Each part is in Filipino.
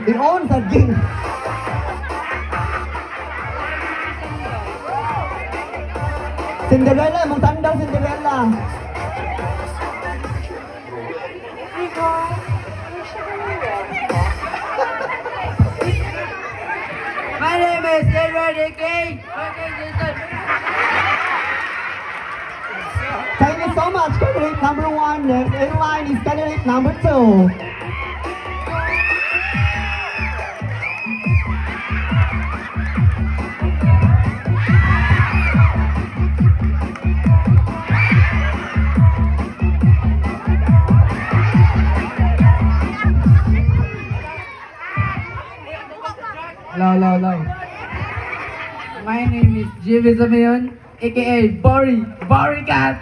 I-on sa ging. Cinderella, mong sandal Cinderella. My name is Edward King. Thank you so much, candidate number 1. Next in line is candidate number 2. Hello. My name is Jimmy Samayon, aka Bori Cat.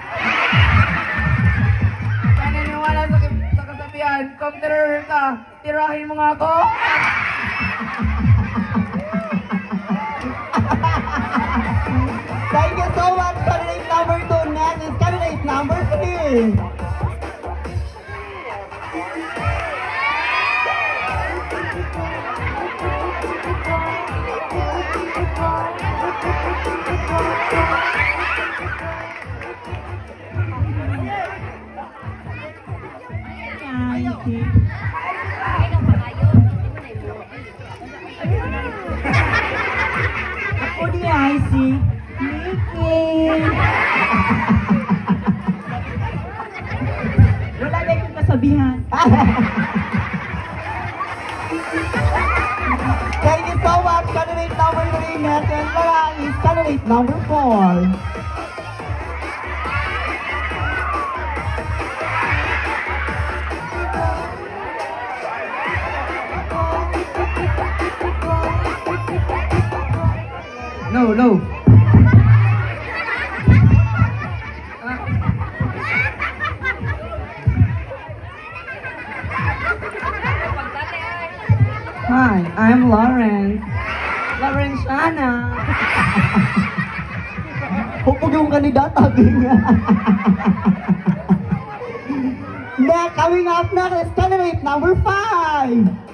Paniniwala sa kasabihan, kung terror ka, tirahin mo nga ako. Thank you so much, candidate number 2. Next is candidate number 3. Ako di ay si Nikki. Wala na yung kasabihan. Thank you so much, candidate number 3. Next in line is candidate number 4. No. Hi, I'm Lawrence. Lawrence Shana. Hupog yung kandidata, Bing. Next, coming up next is candidate number 5.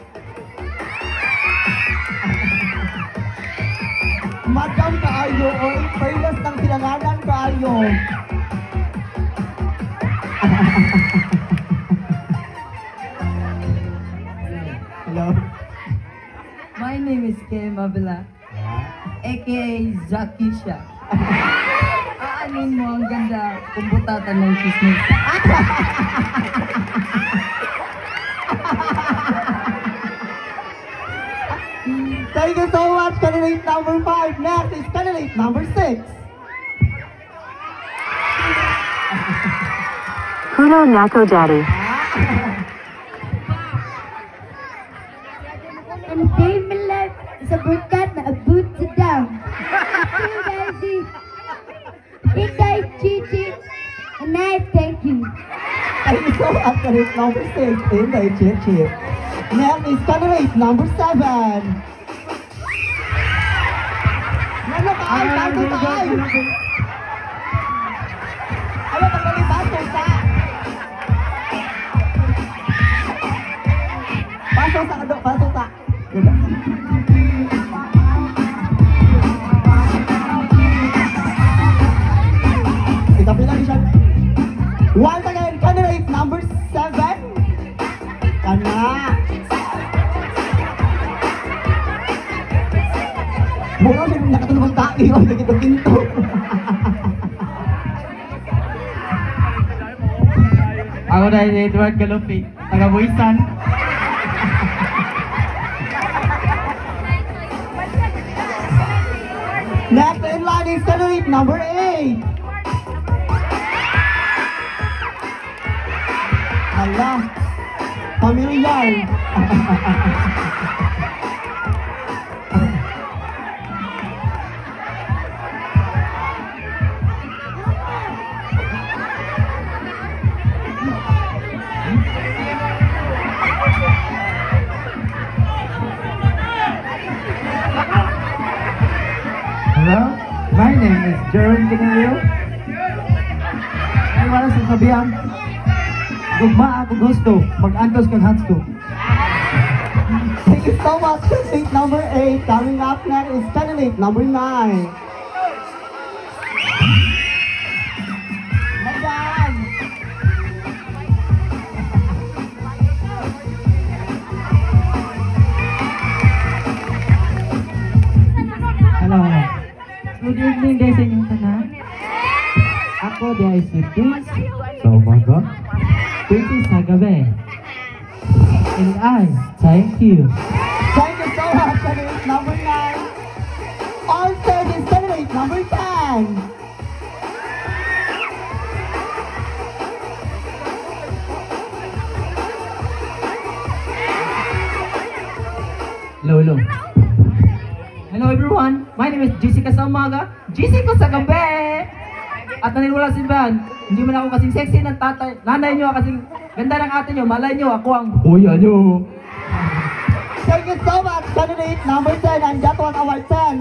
Madam kaayo o fairness ng silanganan kaayo. Hello. My name is Kim Abela, aka Zakisha. Aanin mo ang ganda kung butatan ng chismis. Thank you so much, candidate number 5. Next is candidate number 6. Kudo Nako Daddy. And Dave Miller sa berkat na abot sa dam. Inday Chichi, and I thank you. Thank you so much, candidate number 6. Inday Chichi. Next is candidate number 7. Ano ka ay? Bago ka ay? Ano pag nalibaso sa? Paso sa kado, paso sa. Ikapilan siya. Once again, candidate number 7. Kana. Mura siya nakatulong tayo, nagkita pinto. Ako dahil si Edward Galupi, taga-Buisan. Next in line is candidate number 8. Hala, familiar. Hello, my name is Jerome Canario. Ay, wala sasabihan. Gugma ako gusto. Mag-antos kag hands ko. Thank you so much, candidate number 8. Coming up next is candidate number 9. Madam! Hello. Good evening guys sa inyong tanan. Ako di si Prince sa umaga. Princess sa gabi. And I thank you. Thank you so much, candidate number 9. On stage is candidate number 10. Hello, hello. Hello everyone. My name is Jessica sa umaga. Jessica sa gabi. At naniniwala si Van, hindi man ako kasing sexy ng tatay. Nanay nyo kasing ganda ng ate nyo. Malay nyo, ako ang buya nyo. Thank you so much, candidate number 10, and that one our 10.